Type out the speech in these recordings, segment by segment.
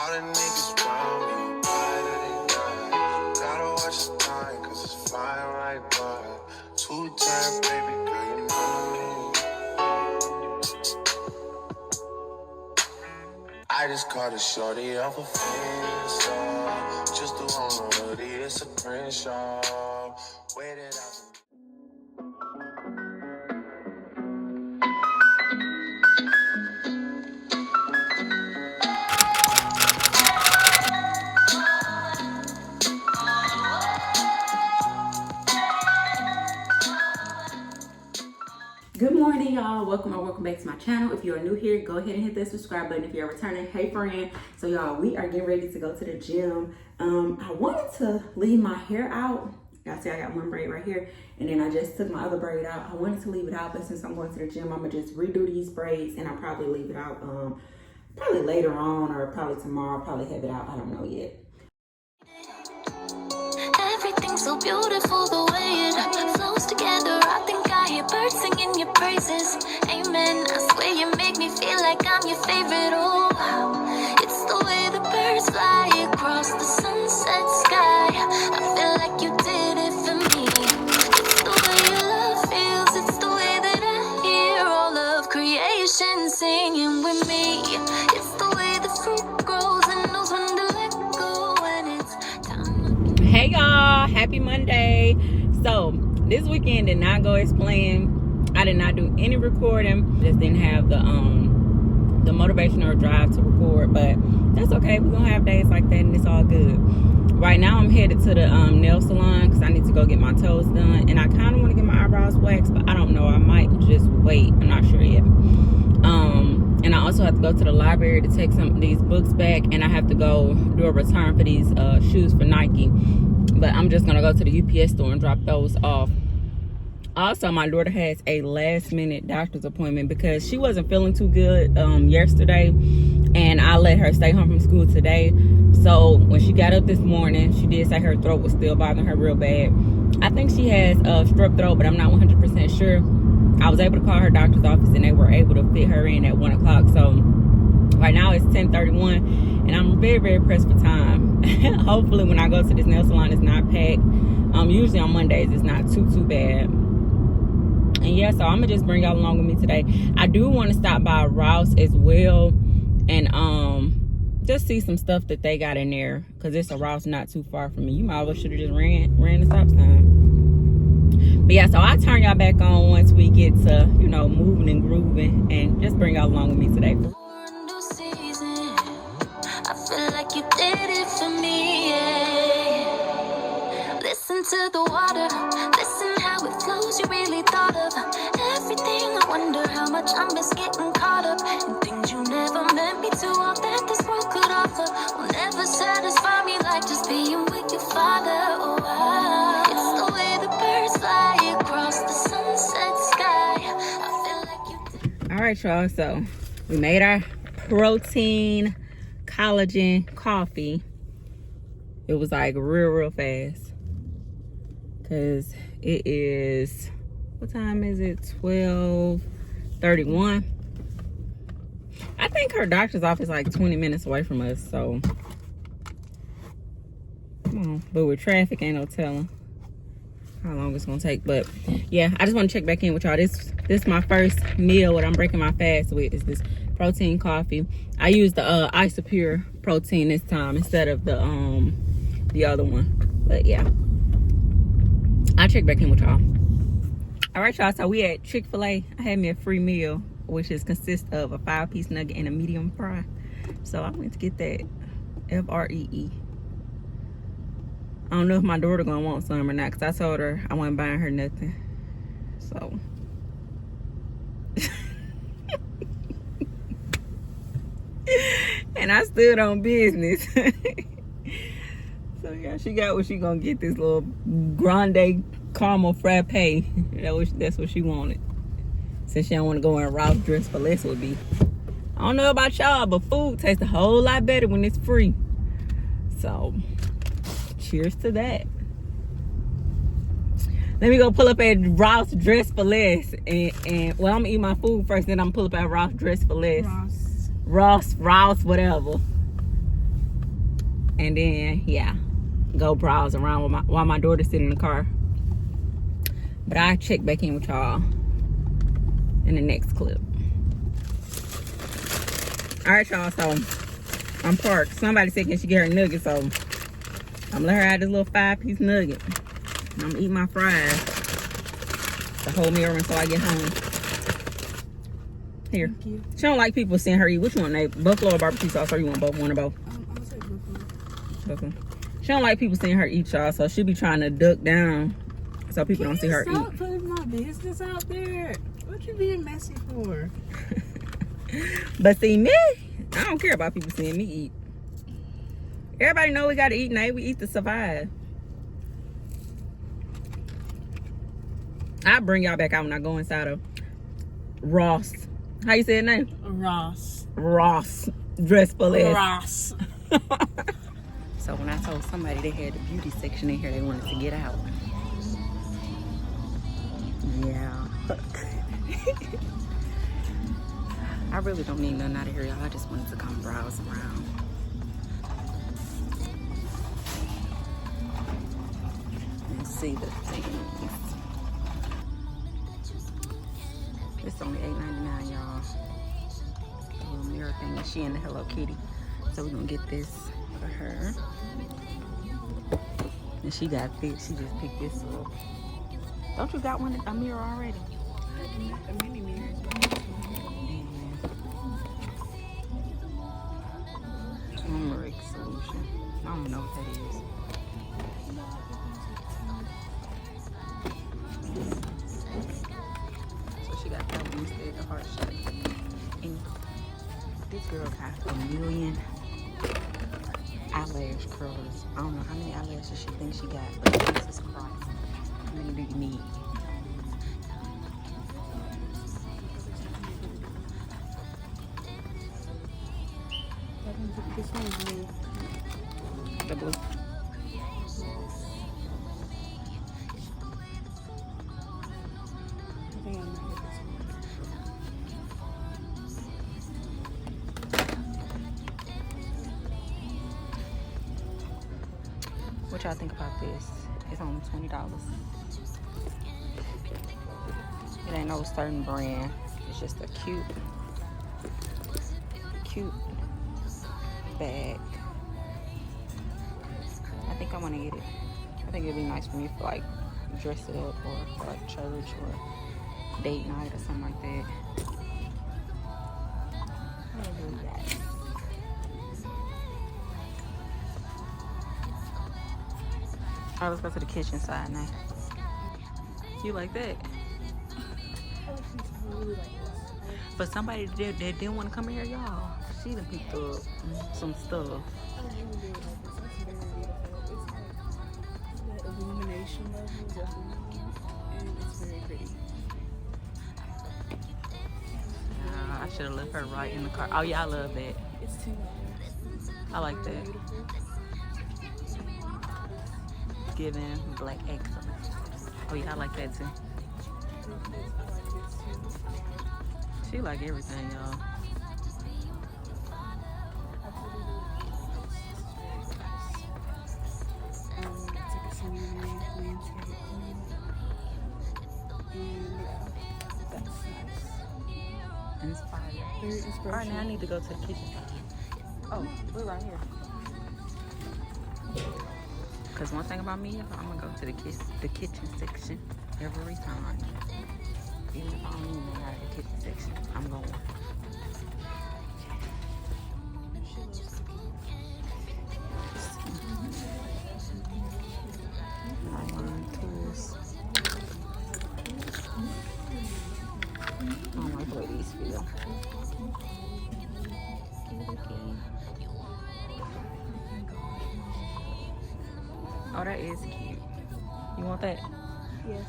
All the niggas around me, why do they die? Gotta watch the time, cause it's flying right by. 2-turn, baby girl, you know me. I just caught a shorty off a fence, just the on the hoodie, it's a print shop. Waited out. Good morning, y'all. Welcome back to my channel. If you are new here, go ahead and hit that subscribe button. If you're returning, hey friend. So y'all, we are getting ready to go to the gym. I wanted to leave my hair out. Y'all see I got one braid right here, and then I just took my other braid out. I wanted to leave it out, but since I'm going to the gym, I'm gonna just redo these braids, and I'll probably leave it out probably later on, or probably tomorrow. I'll probably have it out. I don't know yet. Everything's so beautiful the way it flows together. I think I hear birds singing your praises. Amen. I swear you make me feel like I'm your favorite. Oh, it's the way the birds fly across the sunset sky. I feel like you did it for me. It's the way your love feels. It's the way that I hear all of creation singing with me. It's the way the fruit grows and knows when to let go when it's time. Hey y'all, happy Monday. So this weekend did not go as planned. I did not do any recording. Just didn't have the motivational drive to record, but that's okay. We're gonna have days like that, and it's all good. Right now I'm headed to the nail salon because I need to go get my toes done, and I kind of want to get my eyebrows waxed, but I don't know. I might just wait. I'm not sure yet. And I also have to go to the library to take some of these books back, and I have to go do a return for these shoes for Nike. But I'm just gonna go to the UPS store and drop those off. Also, my daughter has a last-minute doctor's appointment because she wasn't feeling too good yesterday, and I let her stay home from school today. So when she got up this morning, she did say her throat was still bothering her real bad. I think she has strep throat, but I'm not 100% sure. I was able to call her doctor's office, and they were able to fit her in at 1 o'clock. So right now it's 10:31, and I'm very, very pressed for time. Hopefully when I go to this nail salon, it's not packed. Usually on Mondays, it's not too bad. And yeah, so I'm gonna just bring y'all along with me today. I do want to stop by Ross as well, and just see some stuff that they got in there, because it's a Ross not too far from me. You might as well should have just ran the stop sign. But yeah, so I'll turn y'all back on once we get to, you know, moving and grooving, and just bring y'all along with me today. I feel like you did it for me, yeah. Listen to the water, listen how it flows. You really thought of everything. I wonder how much I miss getting caught up in things you never meant me to. All that this world could offer will never satisfy me like just being with your father. Oh, it's the way the birds fly across the sunset sky. I feel like you did. All right, y'all, so we made our protein collagen coffee. It was like real fast, because it is, what time is it? 12:31. I think her doctor's office is like 20 minutes away from us, so come on. But with traffic, ain't no telling how long it's gonna take. But yeah, I just want to check back in with y'all. This is my first meal. What I'm breaking my fast with is this protein coffee. I used the Isopure protein this time instead of the other one. But yeah, I'll check back in with y'all. All right, y'all, so we at Chick-fil-A. I had me a free meal, which consists of a 5-piece nugget and a medium fry. So I went to get that FREE. I don't know if my daughter gonna want some or not, because I told her I wasn't buying her nothing. So and I stood on business. So yeah, she got what she gonna get, this little grande caramel frappe. That's what she wanted, since she don't want to go in Ralph's dress for less would be. I don't know about y'all, but food tastes a whole lot better when it's free. So cheers to that. Let me go pull up at Ralph's dress for less, and well, I'm gonna eat my food first, then I'm gonna pull up at Ralph's dress for less. Ross, whatever. and then yeah, go browse around while my daughter's sitting in the car. But I'll check back in with y'all in the next clip. Alright, y'all, so I'm parked. Somebody said can she get her nugget, so I'm let her have this little 5-piece nugget. I'm gonna eat my fries the whole meal until I get home. Here. Thank you. She don't like people seeing her eat. Which one? Buffalo or barbecue sauce, or you want both? One or both? I'll say buffalo. Okay. She don't like people seeing her eat, y'all, so she be trying to duck down so people don't see her eat. Stop putting my business out there. What you being messy for? But see me, I don't care about people seeing me eat. Everybody know we gotta eat, Nate. We eat to survive. I'll bring y'all back out when I go inside of Ross. How you say it name? Ross. Ross. Dress for less. Ross. So when I told somebody they had the beauty section in here, they wanted to get out. Yeah. I really don't need nothing out of here, y'all. I just wanted to come browse around. And see the things. It's only $8.99, y'all. The little mirror thing. And she in the Hello Kitty. So we're gonna get this for her. And she got this. She just picked this up. Don't you got one, a mirror already? A mini mirror. Turmeric solution. I don't know what that is. So she got that one instead, the heart shape. And this girl got 1,000,000 eyelash curlers. I don't know how many eyelashes she thinks she got, but Jesus Christ, how many do you need? This one's blue. The blue. I think I might get this one. What y'all think about this? It's only $20. It ain't no certain brand. It's just a cute bag. I think I want to get it. I think it'd be nice for me for like dress it up or for like church or date night or something like that. What do we got? Alright, let's go to the kitchen side now. You like that? But somebody that didn't want to come in here, y'all. She done picked up some stuff. The illumination levels of the and it's very pretty. I should have left her right in the car. Oh yeah, I love that. It's $2. I like that. Giving black excellence. Oh yeah, I like that too. She like everything, y'all. Inspired. Alright, now I need to go to the kitchen. Oh, we're right here. Because one thing about me, I'm going to go to the kitchen section every time. Even if I don't even know how to the kitchen section, I'm going. Tools. I don't like the way these feel. Oh, that is cute. You want that? Yes.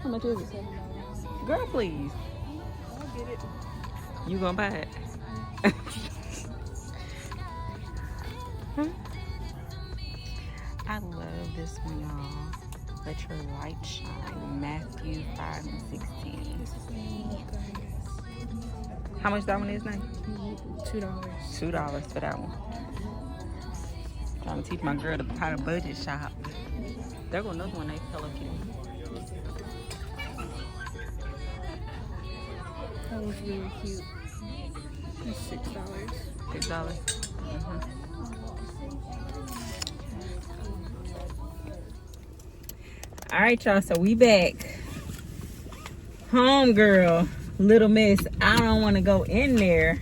How much is it? $7. Girl, please. I'll get it. You gonna buy it? I love this one, y'all. Let your light shine. Matthew 5:16. How much that one is now? $2. $2 for that one. Trying to teach my girl how to budget shop. There go another one, they Hello Kitty. That was really cute. It's $6. $6. All right, y'all. So we back. Home girl, little miss. I don't want to go in there.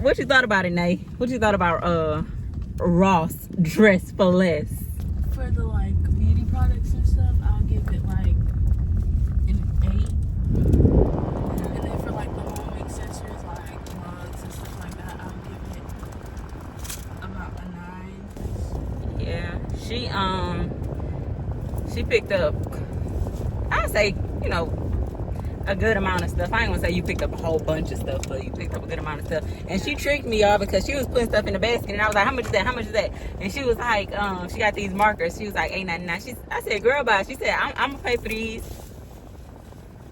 What you thought about it, Nay? What you thought about Ross Dress for Less? For the like beauty products and stuff, I'll give it like an 8. And then for like the home accessories, like mugs and stuff like that, I'll give it about a 9. Yeah, she picked up, I'd say, you know, a good amount of stuff. I ain't gonna say you picked up a whole bunch of stuff, but you picked up a good amount of stuff. And she tricked me, y'all, because she was putting stuff in the basket, and I was like, how much is that? How much is that? And she was like, she got these markers. She was like, $8.99. I said, girl, bye. She said, I'm gonna pay for these.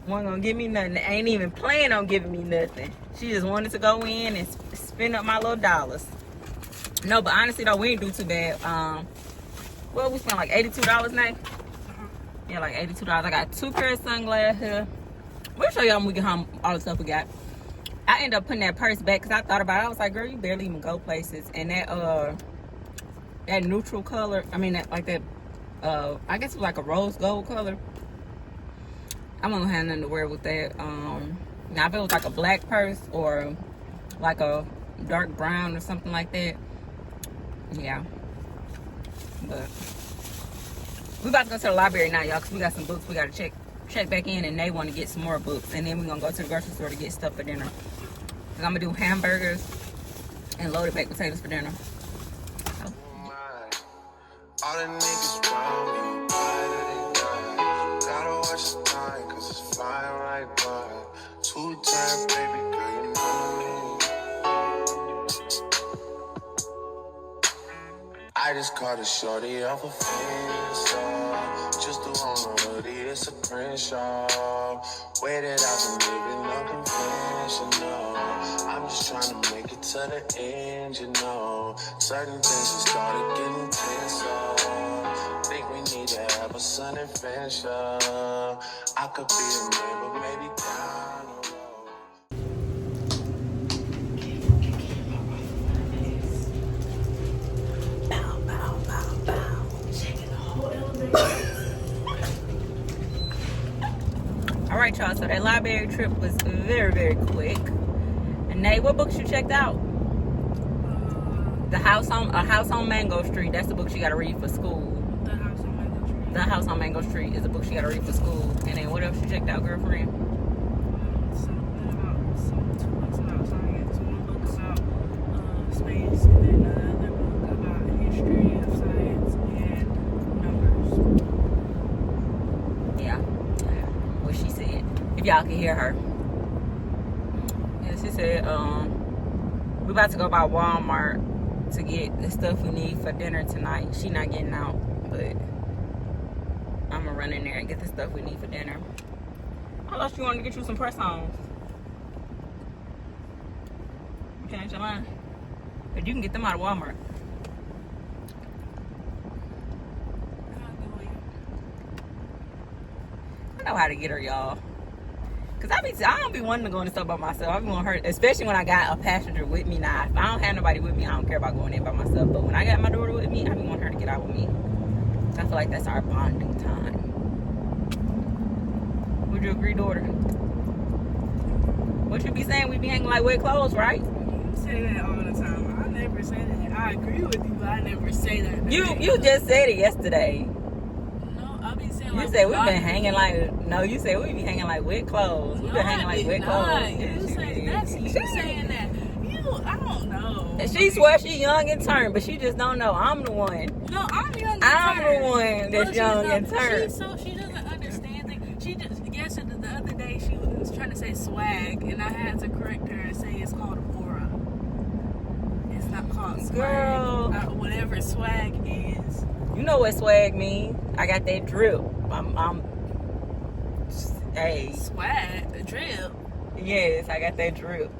Wasn't gonna give me nothing. Ain't even planning on giving me nothing. She just wanted to go in and spend up my little dollars. No, but honestly though, we didn't do too bad. Well, we spent like $82 now. Yeah, like $82. I got 2 pairs of sunglasses here. We'll show y'all when we get home all the stuff we got. I ended up putting that purse back because I thought about it. I was like, girl, you barely even go places. And that neutral color, I mean, that, like that, I guess it was like a rose gold color. I'm gonna have nothing to wear with that. Now if it was like a black purse or like a dark brown or something like that, yeah. But we about to go to the library now, y'all, because we got some books we gotta check back in, and they want to get some more books, and then we're gonna go to the grocery store to get stuff for dinner. And I'm gonna do hamburgers and loaded baked potatoes for dinner. So. All the niggas round me, gotta watch the time, cause it's flying right by. 2 times, baby girl, you know me. I just caught a shorty off a fence, just the on the hoodie, it's a print shop. Way that I've been living unconventional. I'm just trying to make it to the end, you know. Certain things have started getting tense. Think we need to have a sun adventure. I could be a man, but maybe down the road. Alright, y'all, so that library trip was very, very quick. And Nate, what books you checked out? A House on Mango Street. That's the book she got to read for school. The House on Mango Street. The House on Mango Street is a book she got to read for school. And then what else you checked out, girlfriend? Something about 2 books about science, 1 book about space, and then another book about history of science and numbers. Yeah. What she said. If y'all can hear her. Yeah, she said, we about to go by Walmart to get the stuff we need for dinner tonight. She not getting out, but I'm gonna run in there and get the stuff we need for dinner. I thought you wanted to get you some press-ons. You changed your mind? But you can get them out of Walmart. I know how to get her, y'all. Cause I don't be wanting to go in the store by myself. I be wanting her, especially when I got a passenger with me. Now, if I don't have nobody with me, I don't care about going in by myself. But when I got my daughter with me, I be wanting her to get out with me. I feel like that's our bonding time. Would you agree, daughter? What you be saying? We be hanging like wet clothes, right? You say that all the time. I never say that. I agree with you, but I never say that. You just said it yesterday. No, I be saying You like said we been hanging like, no, you said we be hanging like wet clothes. We been hanging like wet clothes. You say that's you saying that. I don't know. And she swears she young and turned, but she just don't know. I'm the one. No, I'm young and I'm turned. the one that's young and turned. She doesn't understand things. She just yesterday, the other day, she was trying to say swag, and I had to correct her and say it's called aura. It's not called swag. Girl. Whatever swag is. You know what swag means? I got that drip. Hey. Swag, drip. Yes, I got that drip.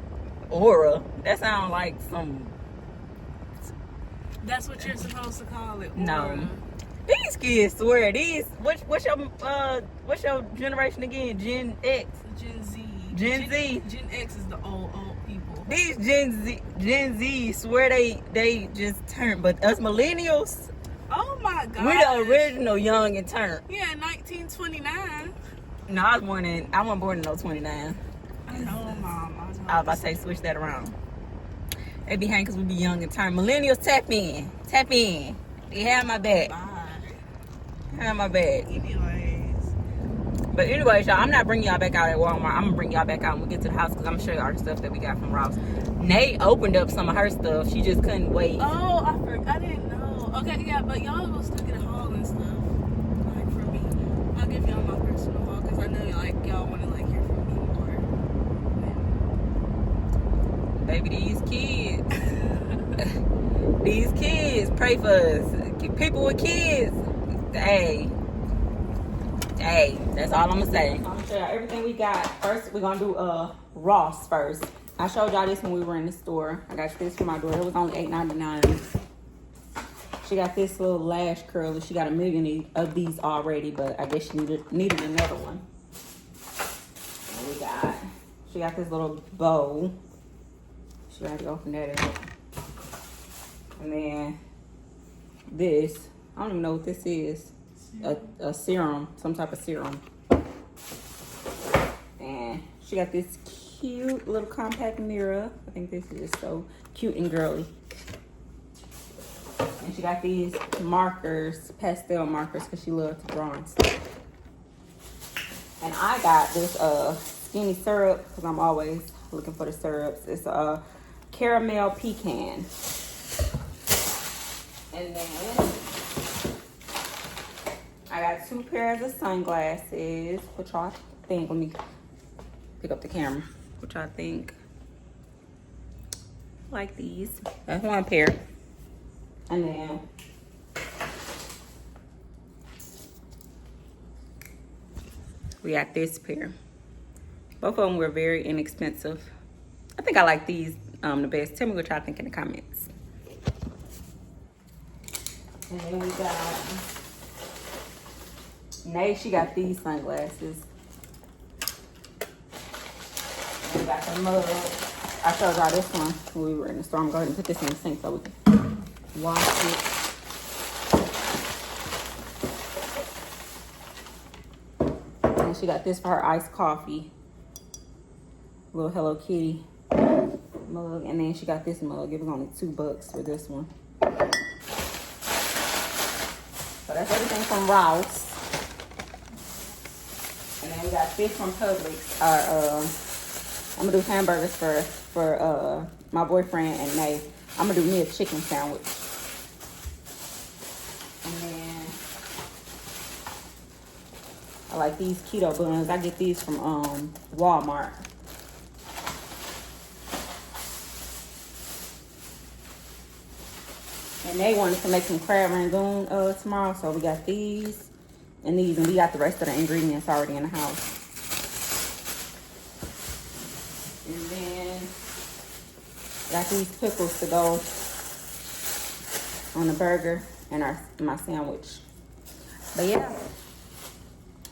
Aura. That sounds like some. That's what you're supposed to call it. No. Aura. These kids swear these. What's your generation again? Gen X. Gen Z. Gen Z. Gen X is the old people. These Gen Z swear they just turned, but us millennials, Oh my god. we the original young and turned. Yeah, 1929. No, I wasn't born in no 29. I know, Mom. I was about to say switch that around. They be hanging because we be young and turned. Millennials, tap in. They have my back. Bye. Have my back. Anyways. But anyways, y'all, I'm not bringing y'all back out at Walmart. I'm gonna bring y'all back out when we get to the house because I'm gonna show you all the stuff that we got from Ross. Nate opened up some of her stuff. She just couldn't wait. Oh, I didn't know. Okay, yeah, but y'all will still get a haul and stuff. Like for me, I'll give y'all my personal haul because I know y'all want to like hear from me more. Baby, these kids pray for us. People with kids, hey, that's all I'm gonna say. I'm gonna show y'all everything we got. First, we're gonna do Ross first. I showed y'all this when we were in the store. I got this for my daughter. It was only $8.99. She got this little lash curler. She got a million of these already, but I guess she needed another one. And she got this little bow. She had to open that up. And then this, I don't even know what this is. A serum, some type of serum. And she got this cute little compact mirror. I think this is so cute and girly. And she got these markers, pastel markers, because she loves to draw and stuff. And I got this skinny syrup, because I'm always looking for the syrups. It's a caramel pecan. And then I got 2 pairs of sunglasses. What y'all think? Let me pick up the camera. What y'all think? Like these. That's 1 pair. And then we got this pair. Both of them were very inexpensive. I think I like these the best. Tell me what y'all think in the comments. And then we got Nay, she got these sunglasses. And we got the mug. I showed y'all this one when we were in the store. I'm going to put this in the sink so we can wash it. And she got this for her iced coffee. Little Hello Kitty mug. And then she got this mug. It was only $2 for this one. So that's everything from Ross. And then we got fish from Publix. I'm gonna do hamburgers for my boyfriend and May. I'm gonna do me a chicken sandwich. And then I like these keto buns. I get these from Walmart. And they wanted to make some crab rangoon tomorrow, so we got these and these, and we got the rest of the ingredients already in the house. And then got these pickles to go on the burger and my sandwich. But yeah,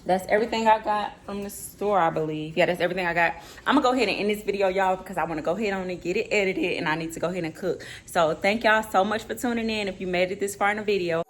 that's everything I got from the store, I believe. Yeah, that's everything I got. I'm gonna go ahead and end this video, y'all, because I want to go ahead on and get it edited, and I need to go ahead and cook. So thank y'all so much for tuning in. If you made it this far in the video,